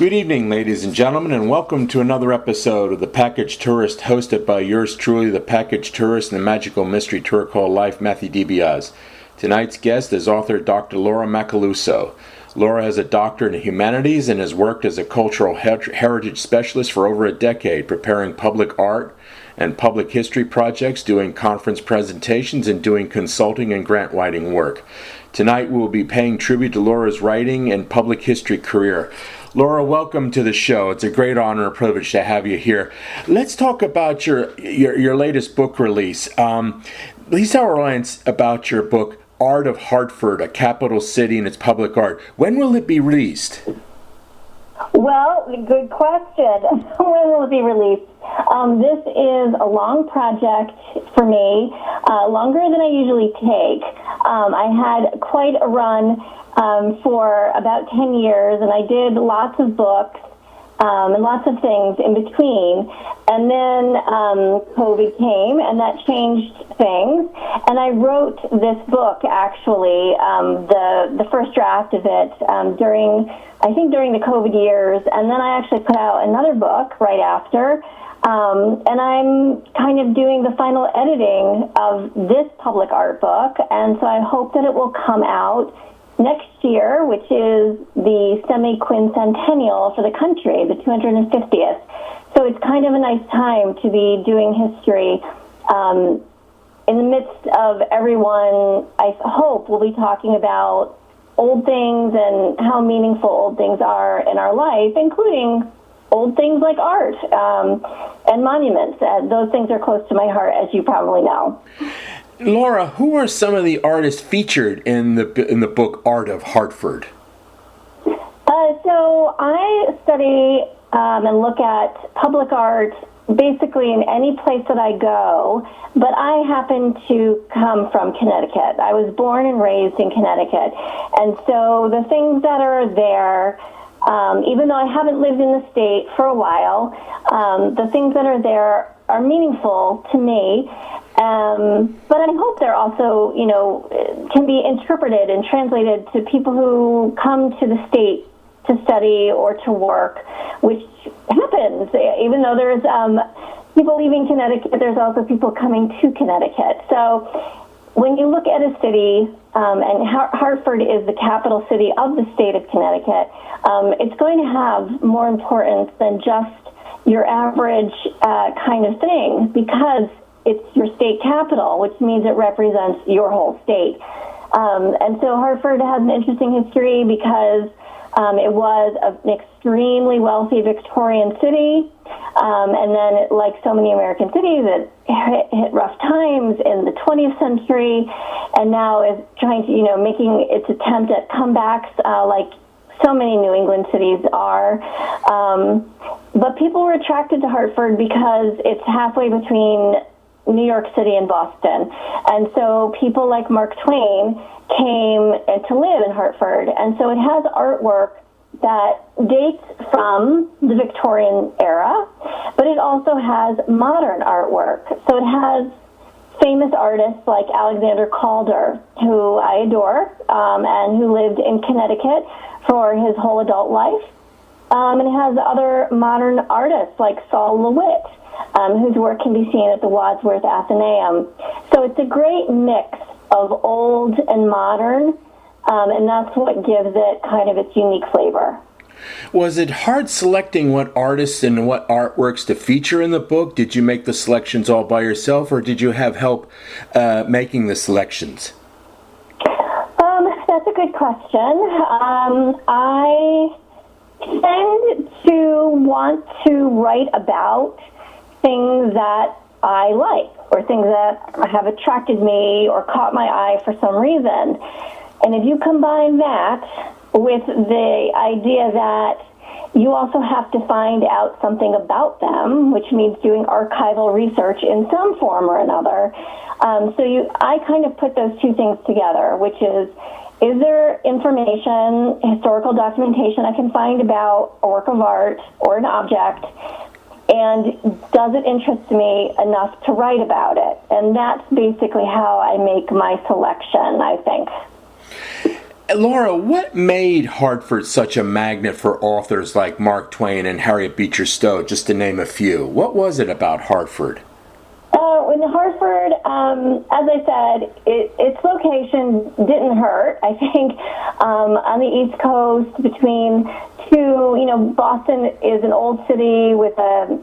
Good evening, ladies and gentlemen, and welcome to another episode of The Package Tourist, hosted by yours truly, the Package Tourist, and the magical mystery tour called Life, Matthew DiBiase. Tonight's guest is author Dr. Laura Macaluso. Laura has a doctorate in Humanities and has worked as a cultural heritage specialist for over a decade, preparing public art and public history projects, doing conference presentations, and doing consulting and grant writing work. Tonight we will be paying tribute to Laura's writing and public history career. Laura, welcome to the show. It's a great honor and privilege to have you here. Let's talk about your latest book release. Please tell our audience about your book, Art of Hartford, a capital city and its public art. When will it be released? Well, good question. When will it be released? This is a long project for me, longer than I usually take. I had quite a run for about 10 years, and I did lots of books and lots of things in between. And then COVID came, and that changed things. And I wrote this book, actually, the first draft of it during the COVID years. And then I actually put out another book right after. And I'm kind of doing the final editing of this public art book. And so I hope that it will come out next year, which is the semi-quincentennial for the country, the 250th. So it's kind of a nice time to be doing history in the midst of everyone, I hope, will be talking about old things and how meaningful old things are in our life, including old things like art and monuments. Those things are close to my heart, as you probably know. Laura, who are some of the artists featured in the book Art of Hartford? So I study and look at public art basically in any place that I go, but I happen to come from Connecticut. I was born and raised in Connecticut, and so the things that are there, even though I haven't lived in the state for a while, the things that are there are meaningful to me. But I hope they're also, can be interpreted and translated to people who come to the state to study or to work, which happens. Even though there's people leaving Connecticut, there's also people coming to Connecticut. So when you look at a city, and Hartford is the capital city of the state of Connecticut, it's going to have more importance than just your average kind of thing, because it's your state capital, which means it represents your whole state. And so Hartford has an interesting history because it was an extremely wealthy Victorian city, and then, like so many American cities, it hit rough times in the 20th century, and now is trying to, making its attempt at comebacks, like so many New England cities are. But people were attracted to Hartford because it's halfway between New York City and Boston. And so people like Mark Twain came to live in Hartford. And so it has artwork that dates from the Victorian era, but it also has modern artwork. So it has famous artists like Alexander Calder, who I adore, and who lived in Connecticut for his whole adult life. And it has other modern artists like Saul LeWitt, whose work can be seen at the Wadsworth Athenaeum. So it's a great mix of old and modern, and that's what gives it kind of its unique flavor. Was it hard selecting what artists and what artworks to feature in the book? Did you make the selections all by yourself, or did you have help making the selections? That's a good question. I tend to want to write about things that I like, or things that have attracted me or caught my eye for some reason. And if you combine that with the idea that you also have to find out something about them, which means doing archival research in some form or another, I kind of put those two things together, which is there information, historical documentation I can find about a work of art or an object, and does it interest me enough to write about it? And that's basically how I make my selection, I think. Laura, what made Hartford such a magnet for authors like Mark Twain and Harriet Beecher Stowe, just to name a few? What was it about Hartford? In Hartford, as I said, its location didn't hurt. I think on the East Coast, between Boston is an old city with a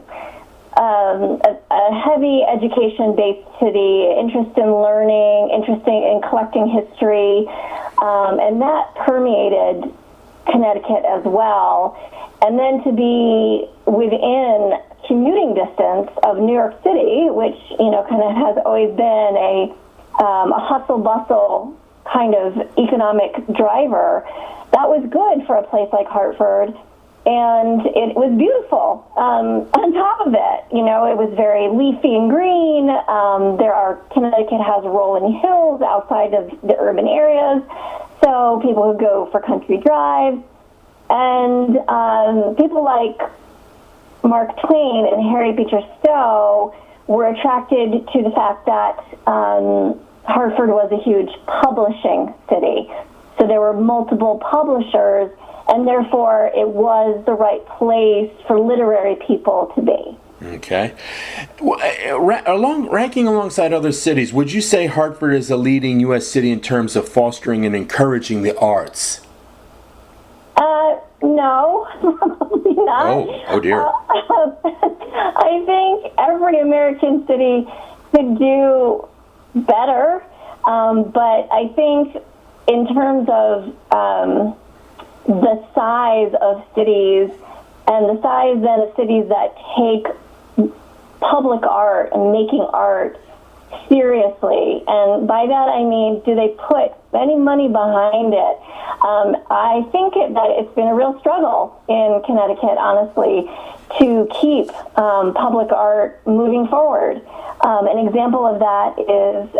heavy education-based city, interest in learning, interest in collecting history, and that permeated Connecticut as well. And then to be within commuting distance of New York City, which kind of has always been a hustle bustle kind of economic driver, that was good for a place like Hartford. And it was beautiful. On top of it, it was very leafy and green. Connecticut has rolling hills outside of the urban areas, so people would go for country drives. And people like Mark Twain and Harriet Beecher Stowe were attracted to the fact that Hartford was a huge publishing city. So there were multiple publishers, and therefore it was the right place for literary people to be. Okay. Ranking alongside other cities, would you say Hartford is a leading U.S. city in terms of fostering and encouraging the arts? No, probably not. Oh dear. I think every American city could do better, but I think in terms of the size of cities and the size then of cities that take public art and making art seriously, and by that I mean, do they put any money behind it? I think that it's been a real struggle in Connecticut, honestly, to keep public art moving forward. An example of that is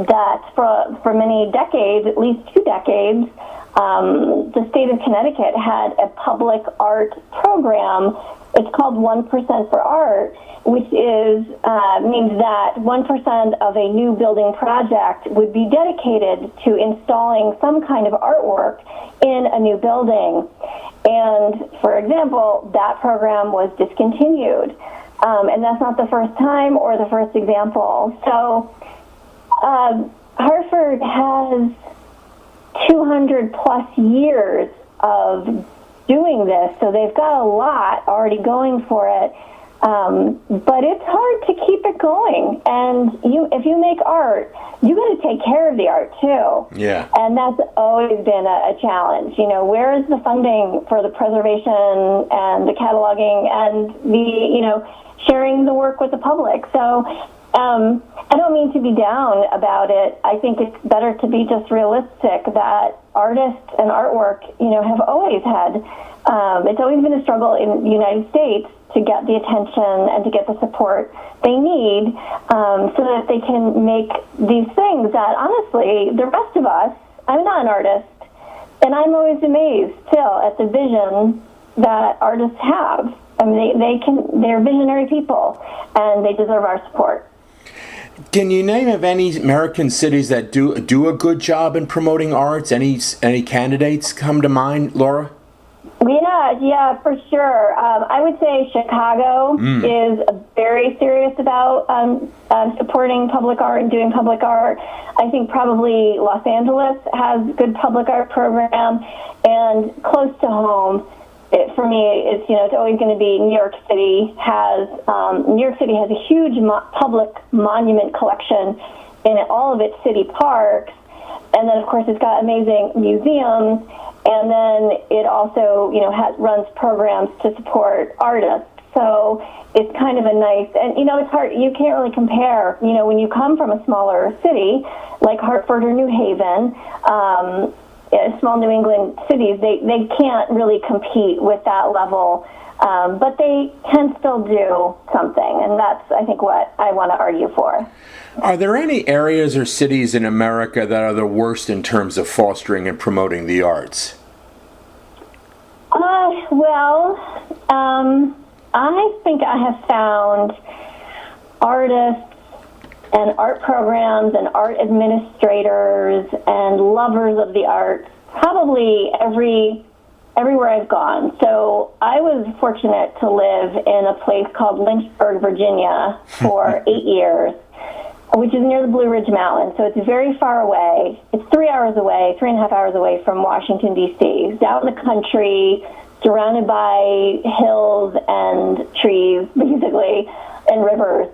that for many decades, at least 2 decades, the state of Connecticut had a public art program. It's called 1% for Art, which means that 1% of a new building project would be dedicated to installing some kind of artwork in a new building. And, for example, that program was discontinued. And that's not the first time or the first example. So Hartford has 200 plus years of doing this, so they've got a lot already going for it. But it's hard to keep it going. And if you make art, you got to take care of the art too. Yeah. And that's always been a challenge. Where is the funding for the preservation and the cataloging and the sharing the work with the public? So I don't mean to be down about it. I think it's better to be just realistic that artists and artwork, have always had, it's always been a struggle in the United States to get the attention and to get the support they need so that they can make these things that, honestly, the rest of us, I'm not an artist, and I'm always amazed still at the vision that artists have. I mean, they're visionary people, and they deserve our support. Can you name of any American cities that do a good job in promoting arts? Any candidates come to mind, Laura? Yeah, for sure. I would say Chicago is very serious about supporting public art and doing public art. I think probably Los Angeles has a good public art program, and close to home, for me, it's always going to be New York City. New York City has a huge public monument collection in all of its city parks, and then of course it's got amazing museums. And then it also, runs programs to support artists. So it's kind of a nice, and it's hard, you can't really compare, when you come from a smaller city like Hartford or New Haven, small New England cities, they can't really compete with that level, but they can still do something, and that's, I think, what I want to argue for. Are there any areas or cities in America that are the worst in terms of fostering and promoting the arts? I think I have found artists and art programs and art administrators and lovers of the arts, probably everywhere I've gone. So I was fortunate to live in a place called Lynchburg, Virginia for 8 years, which is near the Blue Ridge Mountains. So it's very far away. It's 3 hours away, 3.5 hours away from Washington, D.C. It's out in the country, surrounded by hills and trees, basically, and rivers.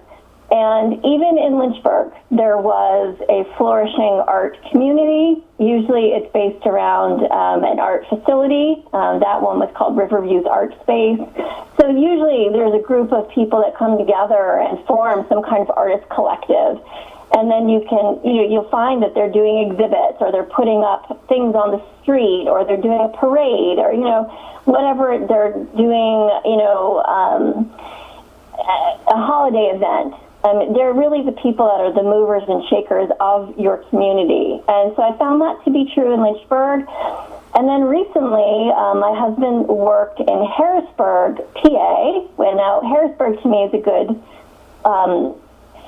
And even in Lynchburg, there was a flourishing art community. Usually it's based around an art facility. That one was called Riverview's Art Space. So usually there's a group of people that come together and form some kind of artist collective. And then you'll find that they're doing exhibits, or they're putting up things on the street, or they're doing a parade, or, whatever they're doing, a holiday event. They're really the people that are the movers and shakers of your community. And so I found that to be true in Lynchburg. And then recently, my husband worked in Harrisburg, PA. Well, now, Harrisburg to me is a good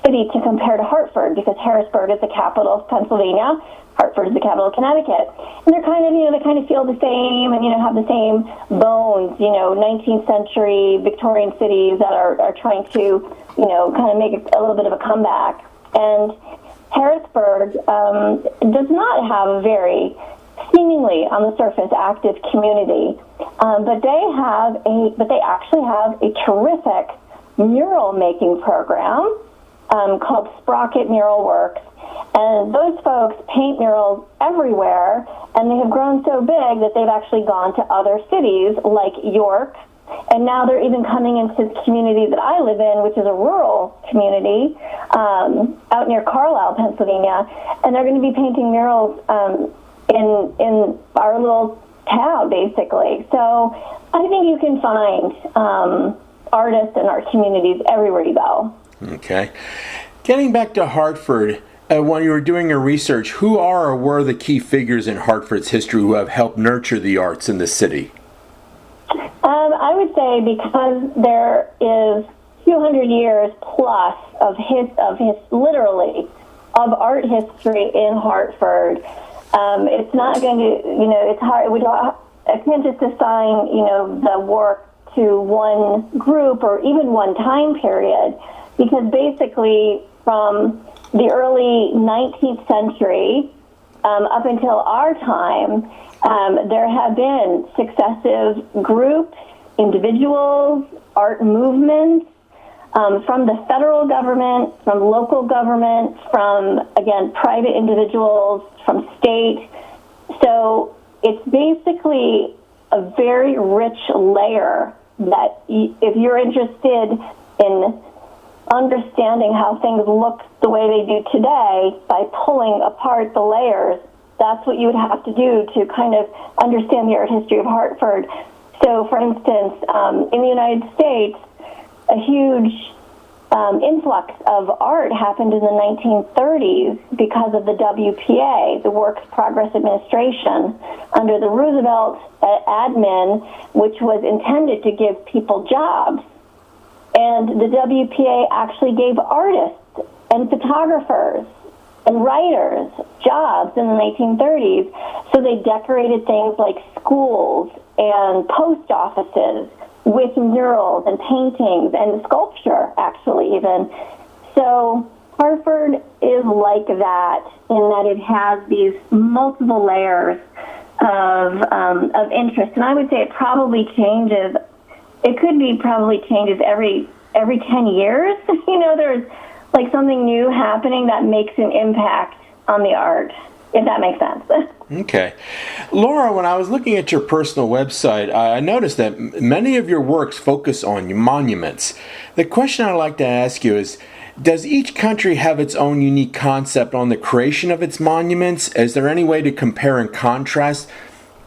city to compare to Hartford, because Harrisburg is the capital of Pennsylvania. Hartford is the capital of Connecticut. And they're kind of, they kind of feel the same and, have the same bones, 19th century Victorian cities that are trying to, kind of make a little bit of a comeback. And Harrisburg does not have a very, seemingly on the surface, active community. But they actually have a terrific mural making program called Sprocket Mural Works. And those folks paint murals everywhere, and they have grown so big that they've actually gone to other cities like York, and now they're even coming into the community that I live in, which is a rural community out near Carlisle, Pennsylvania, and they're going to be painting murals in our little town, basically. So I think you can find artists and art communities everywhere you go. Okay. Getting back to Hartford, when you were doing your research, who are or were the key figures in Hartford's history who have helped nurture the arts in the city? I would say because there is 200 years plus of art history in Hartford. It's not going to, it's hard. I can't just assign, the work to one group or even one time period, because basically from the early 19th century up until our time, there have been successive groups, individuals, art movements, from the federal government, from local government, from, again, private individuals, from state. So it's basically a very rich layer that if you're interested in understanding how things look the way they do today by pulling apart the layers, that's what you would have to do to kind of understand the art history of Hartford. So, for instance, in the United States, a huge influx of art happened in the 1930s because of the WPA, the Works Progress Administration, under the Roosevelt admin, which was intended to give people jobs. And the WPA actually gave artists and photographers and writers jobs in the 1930s. So they decorated things like schools and post offices with murals and paintings and sculpture, actually, even. So Hartford is like that in that it has these multiple layers of interest. And I would say it probably changes. It could be probably changes every 10 years. There's like something new happening that makes an impact on the art, if that makes sense. Okay. Laura, when I was looking at your personal website, I noticed that many of your works focus on monuments. The question I'd like to ask you is, does each country have its own unique concept on the creation of its monuments? Is there any way to compare and contrast?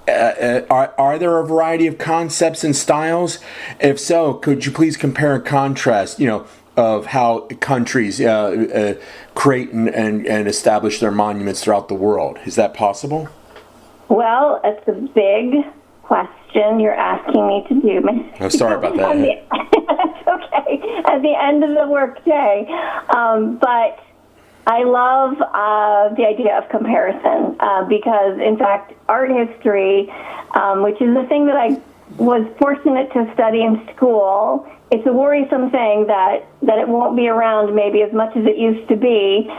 Are there a variety of concepts and styles? If so, could you please compare and contrast, of how countries create and establish their monuments throughout the world? Is that possible? Well, it's a big question you're asking me to do. I'm sorry about that. That's okay. At the end of the work day. But I love the idea of comparison because, in fact, art history, which is the thing that I was fortunate to study in school, it's a worrisome thing that it won't be around maybe as much as it used to be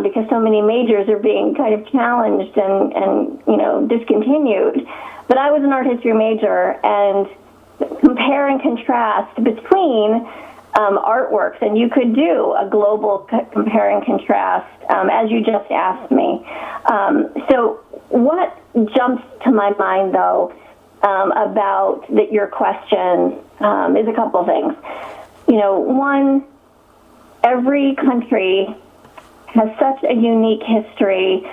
because so many majors are being kind of challenged and discontinued. But I was an art history major, and compare and contrast between artworks, and you could do a global compare and contrast, as you just asked me. So what jumps to my mind, though, about your question is a couple things. One, every country has such a unique history.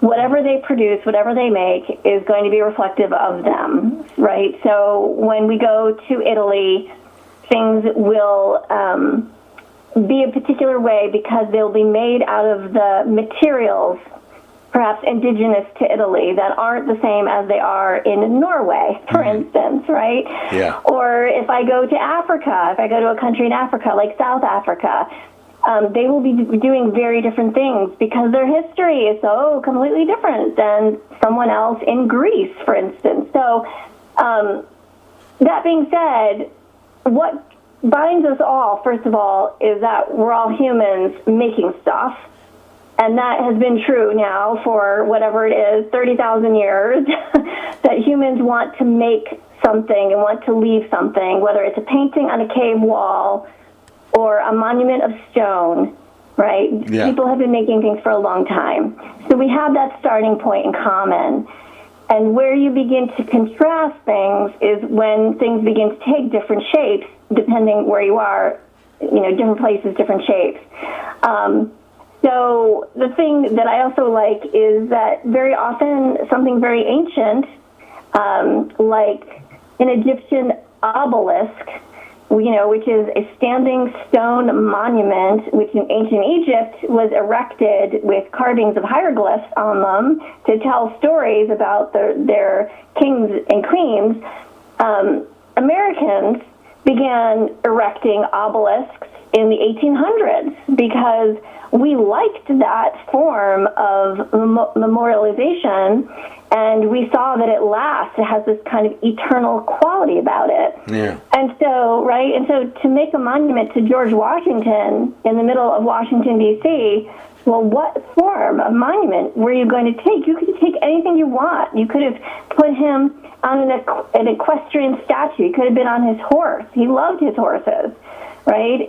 Whatever they produce, whatever they make, is going to be reflective of them, right? So when we go to Italy, things will be a particular way because they'll be made out of the materials, perhaps indigenous to Italy, that aren't the same as they are in Norway, for instance, right? Yeah. Or if I go to Africa, if I go to a country in Africa, like South Africa, they will be doing very different things because their history is so completely different than someone else in Greece, for instance. So that being said, what binds us all, first of all, is that we're all humans making stuff. And that has been true now for whatever it is, 30,000 years, that humans want to make something and want to leave something, whether it's a painting on a cave wall or a monument of stone, right? Yeah. People have been making things for a long time. So we have that starting point in common. And where you begin to contrast things is when things begin to take different shapes, depending where you are, different places, different shapes. So the thing that I also like is that very often something very ancient, like an Egyptian obelisk, which is a standing stone monument, which in ancient Egypt was erected with carvings of hieroglyphs on them to tell stories about their kings and queens. Americans began erecting obelisks in the 1800s because we liked that form of memorialization, and we saw that it lasts. It has this kind of eternal quality about it. Yeah. And so to make a monument to George Washington in the middle of Washington, D.C., well, what form of monument were you going to take? You could take anything you want. You could have put him on an equestrian statue. He could have been on his horse. He loved his horses, right?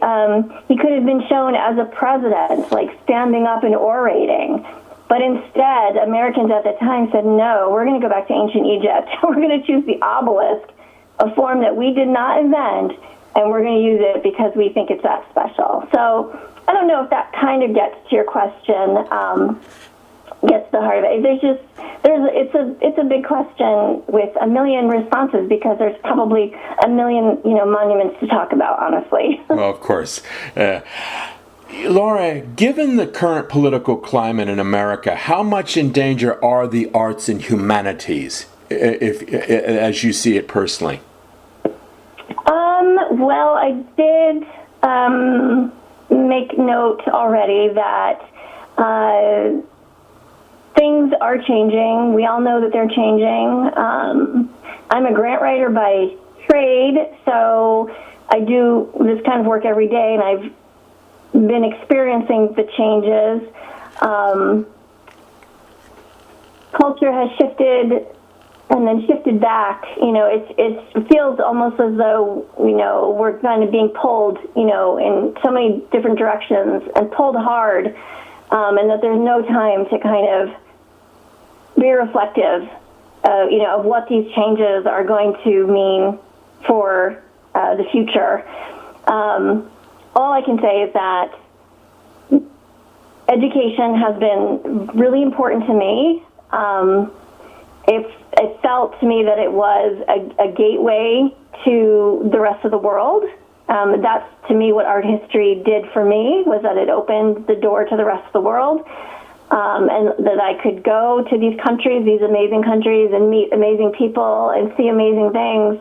He could have been shown as a president, like standing up and orating. But instead, Americans at the time said, no, we're going to go back to ancient Egypt. We're going to choose the obelisk, a form that we did not invent, and we're going to use it because we think it's that special. So I don't know if that kind of gets to your question, gets to the heart of it. It's a big question with a million responses because there's probably a million monuments to talk about, honestly. Well, of course. Laura, given the current political climate in America, how much in danger are the arts and humanities, as you see it personally? Well, I did make note already that things are changing. We all know that they're changing. I'm a grant writer by trade, so I do this kind of work every day, and I've been experiencing the changes. Culture has shifted and then shifted back. It feels almost as though, we're kind of being pulled, in so many different directions and pulled hard, and that there's no time to kind of be reflective, of what these changes are going to mean for the future. All I can say is that education has been really important to me. It felt to me that it was a gateway to the rest of the world. That's, to me, what art history did for me, was that it opened the door to the rest of the world, and that I could go to these countries, these amazing countries, and meet amazing people and see amazing things.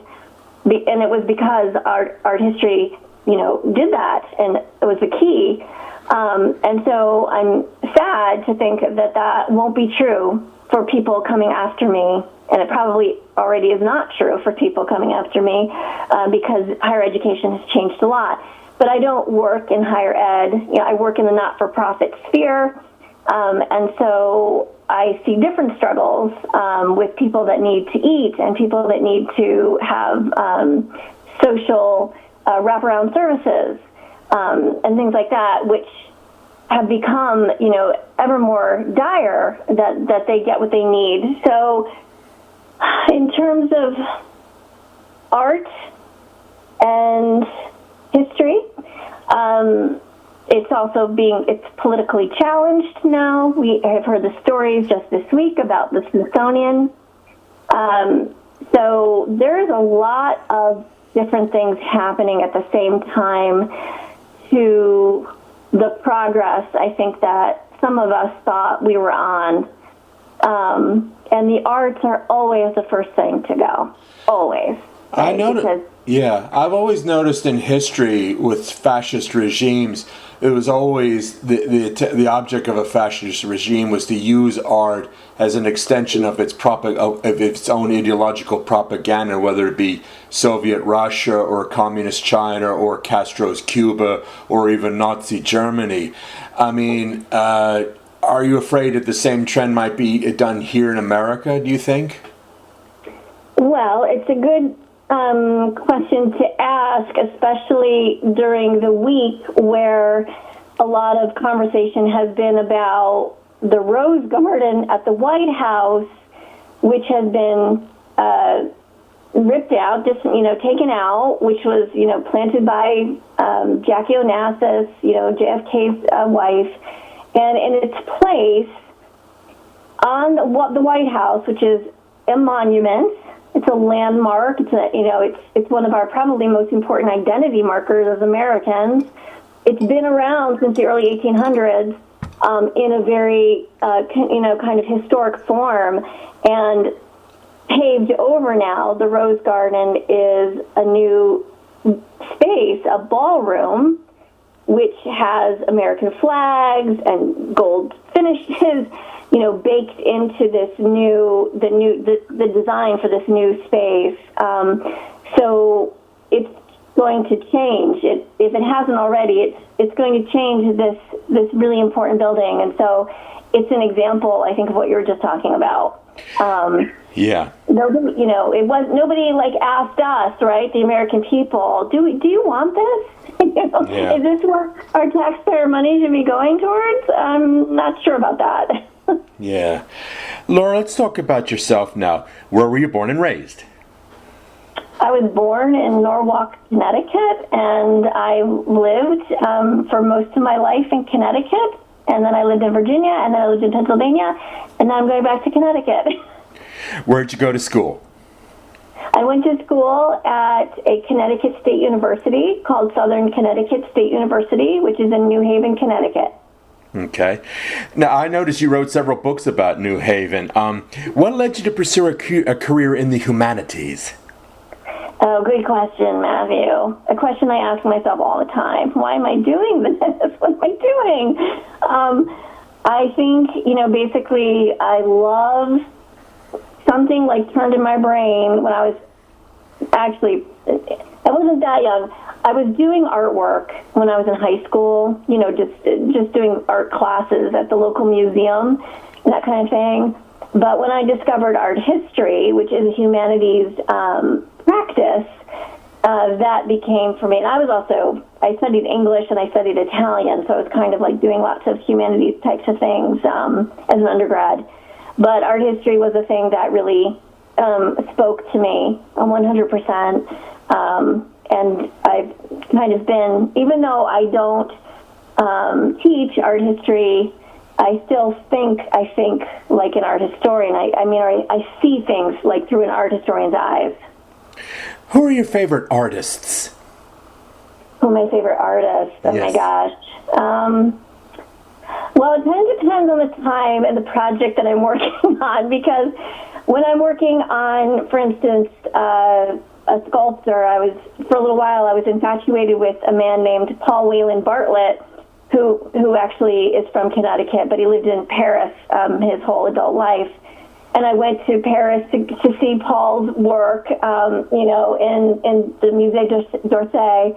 And it was because art history, did that, and it was the key. And so I'm sad to think that won't be true for people coming after me, and it probably already is not true for people coming after me because higher education has changed a lot. But I don't work in higher ed. I work in the not-for-profit sphere, and so I see different struggles with people that need to eat and people that need to have social wraparound services and things like that, which have become, ever more dire that they get what they need. So in terms of art and history, it's politically challenged now. We have heard the stories just this week about the Smithsonian. So there's a lot of different things happening at the same time to the progress, I think, that some of us thought we were on. And the arts are always the first thing to go. Always. I noticed. Yeah, I've always noticed in history with fascist regimes, it was always the object of a fascist regime was to use art as an extension of its own ideological propaganda, whether it be Soviet Russia or Communist China or Castro's Cuba or even Nazi Germany. I mean, are you afraid that the same trend might be done here in America, do you think? Well, it's a good question to ask, especially during the week where a lot of conversation has been about the Rose Garden at the White House, which has been ripped out, taken out, which was, planted by Jackie Onassis, JFK's wife, and in its place on the White House, which is a monument. It's a landmark. It's one of our probably most important identity markers as Americans. It's been around since the early 1800s in a very, kind of historic form. And paved over now, the Rose Garden is a new space, a ballroom, which has American flags and gold finishes, baked into this the design for this new space. So it's going to change. If it hasn't already, it's going to change this really important building. And so it's an example, I think, of what you were just talking about. Yeah. Nobody, nobody asked us, right? The American people, do you want this? Yeah. Is this where our taxpayer money should be going towards? I'm not sure about that. Yeah. Laura, let's talk about yourself now. Where were you born and raised? I was born in Norwalk, Connecticut, and I lived for most of my life in Connecticut, and then I lived in Virginia, and then I lived in Pennsylvania, and now I'm going back to Connecticut. Where'd you go to school? I went to school at a Connecticut State University called Southern Connecticut State University, which is in New Haven, Connecticut. Okay. Now, I noticed you wrote several books about New Haven. What led you to pursue a career in the humanities? Oh, good question, Matthew. A question I ask myself all the time. Why am I doing this? What am I doing? I think, basically I love something turned in my brain when I wasn't that young. I was doing artwork when I was in high school, just doing art classes at the local museum, that kind of thing. But when I discovered art history, which is a humanities practice, that became for me. And I studied English and I studied Italian, so I was kind of doing lots of humanities types of things as an undergrad. But art history was a thing that really spoke to me 100%. And I've kind of been, even though I don't teach art history, I still think like an art historian. I see things through an art historian's eyes. Who are your favorite artists? Who are my favorite artists? Oh, yes. My gosh. Well, it kind of depends on the time and the project that I'm working on, because when I'm working on, for instance, a sculptor, for a little while, I was infatuated with a man named Paul Wayland Bartlett, who actually is from Connecticut, but he lived in Paris his whole adult life. And I went to Paris to see Paul's work, in the Musée d'Orsay,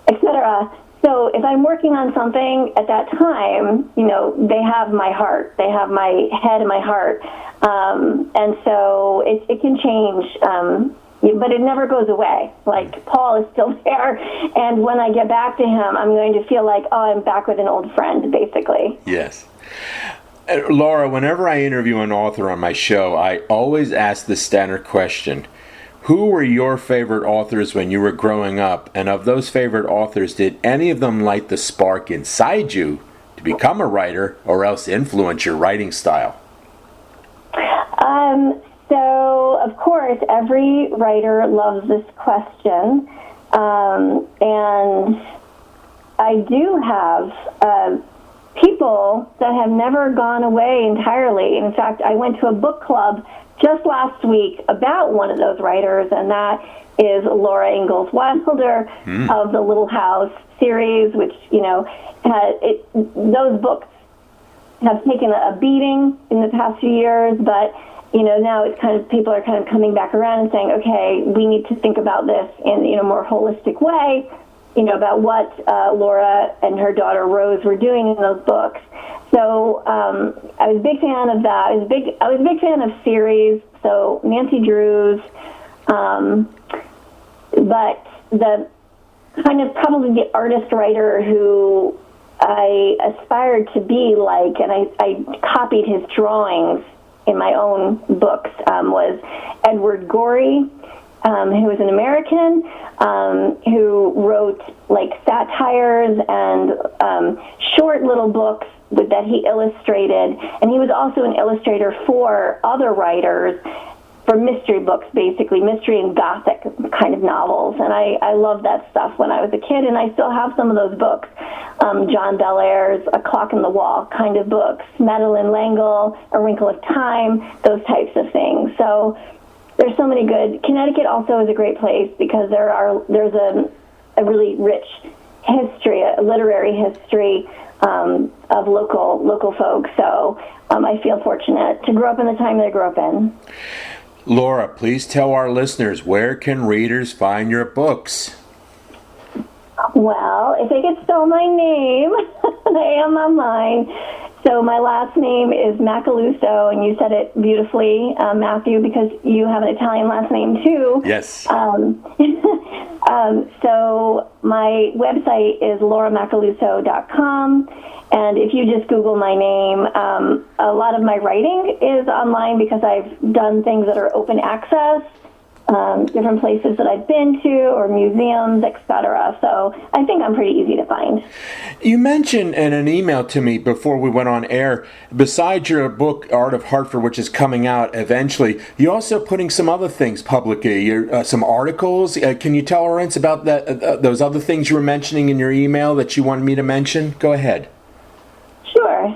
etc. So if I'm working on something at that time, they have my heart. They have my head and my heart. And so it can change, but it never goes away. Like, Paul is still there. And when I get back to him, I'm going to feel like, I'm back with an old friend, basically. Yes. Laura, whenever I interview an author on my show, I always ask the standard question. Who were your favorite authors when you were growing up? And of those favorite authors, did any of them light the spark inside you to become a writer or else influence your writing style? So, of course, every writer loves this question. And I do have people that have never gone away entirely. In fact, I went to a book club just last week about one of those writers, and that is Laura Ingalls Wilder of the Little House series, which, those books have taken a beating in the past few years, but, now it's people are kind of coming back around and saying, okay, we need to think about this in a more holistic way, about what Laura and her daughter Rose were doing in those books. So I was a big fan of that. I was a big fan of series. So Nancy Drew's, but the kind of probably the artist writer who I aspired to be like, and I copied his drawings in my own books, was Edward Gorey, who was an American, who wrote like satires and short little books that he illustrated. And he was also an illustrator for other writers for mystery books, basically mystery and gothic kind of novels. And I loved that stuff when I was a kid, and I still have some of those books. John Bellaire's A Clock in the Wall kind of books, Madeleine L'Engle, A Wrinkle of Time, those types of things. So there's so many good. Connecticut also is a great place because there's a really rich history, a literary history of local folks. So I feel fortunate to grow up in the time that I grew up in. Laura, please tell our listeners, where can readers find your books? Well, if they could spell my name, I am online. So my last name is Macaluso, and you said it beautifully, Matthew, because you have an Italian last name too. Yes. So my website is lauramacaluso.com, and if you just Google my name, a lot of my writing is online because I've done things that are open access, different places that I've been to, or museums, etc. So I think I'm pretty easy to find. You mentioned in an email to me before we went on air, besides your book, Art of Hartford, which is coming out eventually, you're also putting some other things publicly, some articles. Can you tell our audience about that? Those other things you were mentioning in your email that you wanted me to mention? Go ahead. Sure.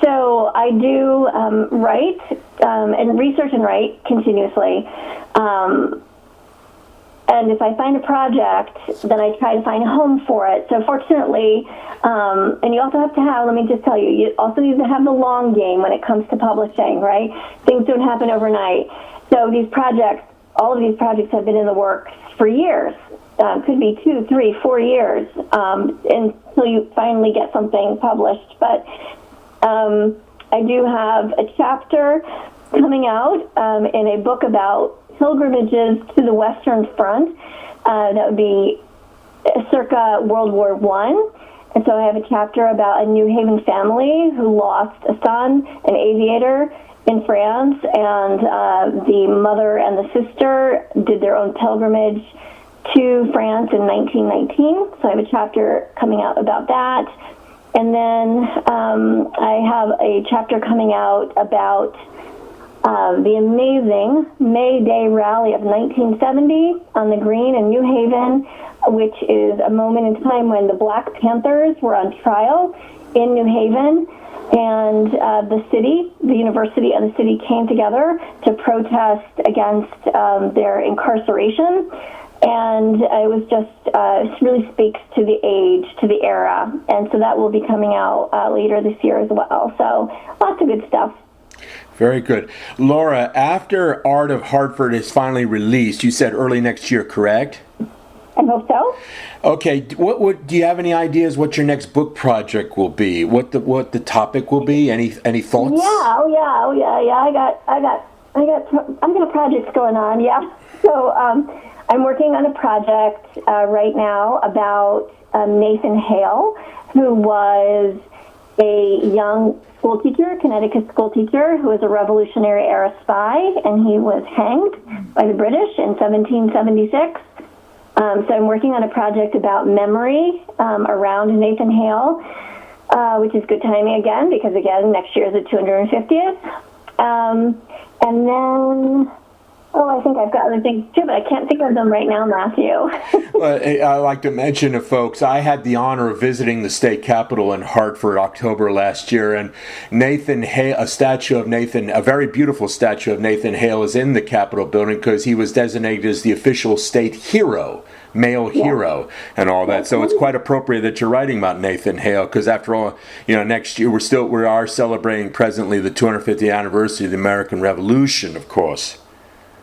So I do write and research and write continuously. And if I find a project, then I try to find a home for it. So fortunately, and you also have to have, let me just tell you, you also need to have the long game when it comes to publishing, right? Things don't happen overnight. So these projects, all of these projects have been in the works for years. Could be 2, 3, 4 years until you finally get something published. But I do have a chapter coming out in a book about pilgrimages to the Western Front. That would be circa World War I. And so I have a chapter about a New Haven family who lost a son, an aviator, in France, and the mother and the sister did their own pilgrimage to France in 1919. So I have a chapter coming out about that. And then I have a chapter coming out about the amazing May Day rally of 1970 on the Green in New Haven, which is a moment in time when the Black Panthers were on trial in New Haven, and the city, the university and the city came together to protest against their incarceration. And it was just, it really speaks to the age, to the era. And so that will be coming out later this year as well. So lots of good stuff. Very good. Laura, after Art of Hartford is finally released, you said early next year, correct? I hope so. Okay. What do you have any ideas what your next book project will be? What the topic will be? Any thoughts? Yeah. I got projects going on. Yeah. So I'm working on a project right now about Nathan Hale, who was a young school teacher, Connecticut school teacher, who was a Revolutionary Era spy, and he was hanged by the British in 1776. So I'm working on a project about memory around Nathan Hale, which is good timing again, because again, next year is the 250th. And then, I think I've got other things too, but I can't think of them right now, Matthew. Well, I like to mention to folks, I had the honor of visiting the state capitol in Hartford, October last year, and Nathan Hale, a very beautiful statue of Nathan Hale is in the Capitol building because he was designated as the official state hero, male hero, and all that. So it's quite appropriate that you're writing about Nathan Hale, because after all, next year we are celebrating presently the 250th anniversary of the American Revolution, of course.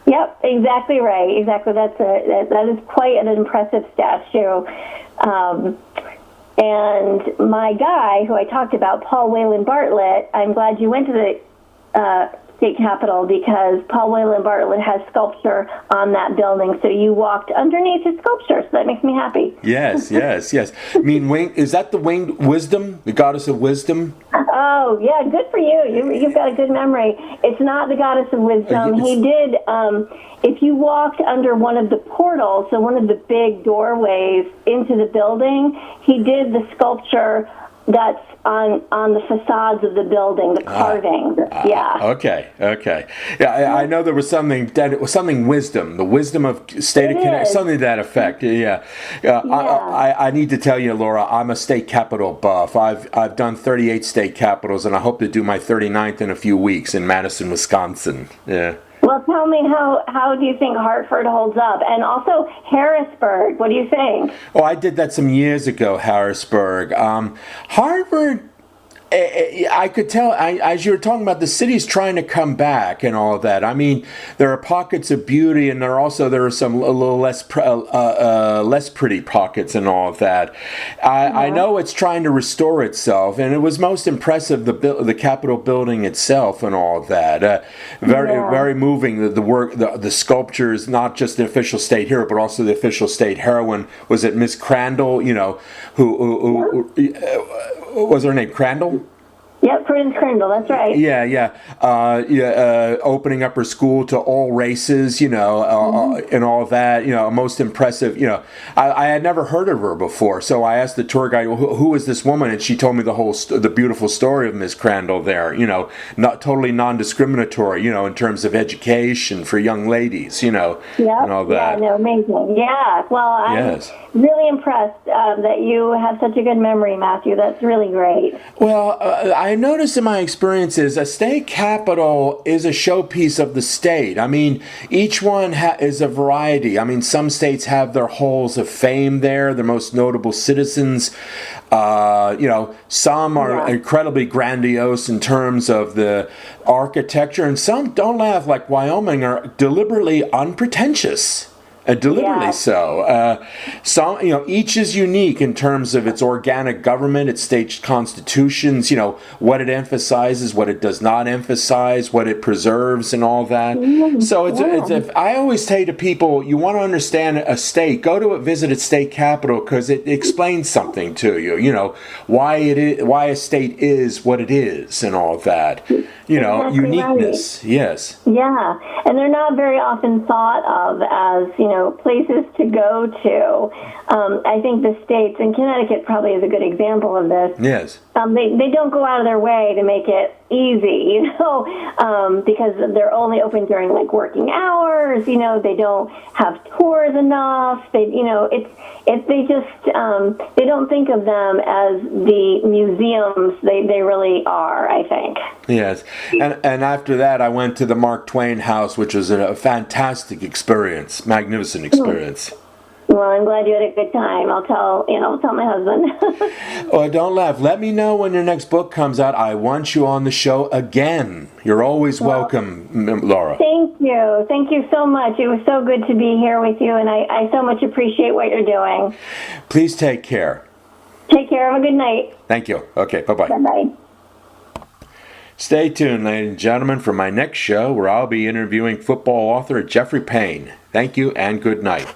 Yep, exactly right. Exactly. That is quite an impressive statue. And my guy, who I talked about, Paul Wayland Bartlett, I'm glad you went to the state capitol, because Paul Wayland Bartlett has sculpture on that building. So you walked underneath his sculpture, so that makes me happy. Yes. I mean, is that the winged wisdom, the goddess of wisdom? Oh, yeah, good for you. You've got a good memory. It's not the goddess of wisdom. He did, if you walked under one of the portals, so one of the big doorways into the building, he did the sculpture that's on the facades of the building, the carving. Okay. Yeah, I know there was something wisdom, the wisdom of state of Connecticut, something to that effect. Yeah. I need to tell you, Laura, I'm a state capitol buff. I've done 38 state capitals, and I hope to do my 39th in a few weeks in Madison, Wisconsin. Yeah. Well, tell me, how do you think Hartford holds up? And also Harrisburg, what do you think? Oh, I did that some years ago, Harrisburg. Harvard, I could tell, as you were talking about, the city's trying to come back and all of that. I mean, there are pockets of beauty, and there are some a little less pretty pockets and all of that. I know it's trying to restore itself, and it was most impressive, the Capitol building itself and all of that. Very moving. The work, the sculptures, not just the official state hero, but also the official state heroine. Was it Miss Crandall? Who was her name? Crandall? Yep, Prudence Crandall, that's right. Yeah. Opening up her school to all races, and all of that, most impressive, I had never heard of her before, so I asked the tour guide, who is this woman? And she told me the beautiful story of Miss Crandall there, not totally non-discriminatory, in terms of education for young ladies, and all that. Yeah, amazing. Yeah, well, I'm really impressed that you have such a good memory, Matthew. That's really great. Well, I noticed in my experiences, a state capitol is a showpiece of the state. I mean, each one is a variety. I mean, some states have their halls of fame there, their most notable citizens. Some are incredibly grandiose in terms of the architecture, and some, don't laugh, like Wyoming, are deliberately unpretentious. Deliberately so. Some, each is unique in terms of its organic government, its state constitutions, what it emphasizes, what it does not emphasize, what it preserves, and all that. So it's I always say to people, you want to understand a state, go to visit its state capitol, because it explains something to you. Why a state is what it is, and all that. Uniqueness. Right. Yes. Yeah, and they're not very often thought of as places to go to. I think the states, and Connecticut probably is a good example of this. Yes. They don't go out of their way to make it easy, because they're only open during working hours. They don't have tours enough. They don't think of them as the museums they really are, I think. Yes, and after that, I went to the Mark Twain House, which was a fantastic experience, magnificent experience. Well, I'm glad you had a good time. I'll tell my husband. Oh, don't laugh. Let me know when your next book comes out. I want you on the show again. You're always welcome, Laura. Thank you. Thank you so much. It was so good to be here with you, and I so much appreciate what you're doing. Please take care. Take care. Have a good night. Thank you. Okay, bye-bye. Bye-bye. Stay tuned, ladies and gentlemen, for my next show where I'll be interviewing football author Jeffrey Payne. Thank you and good night.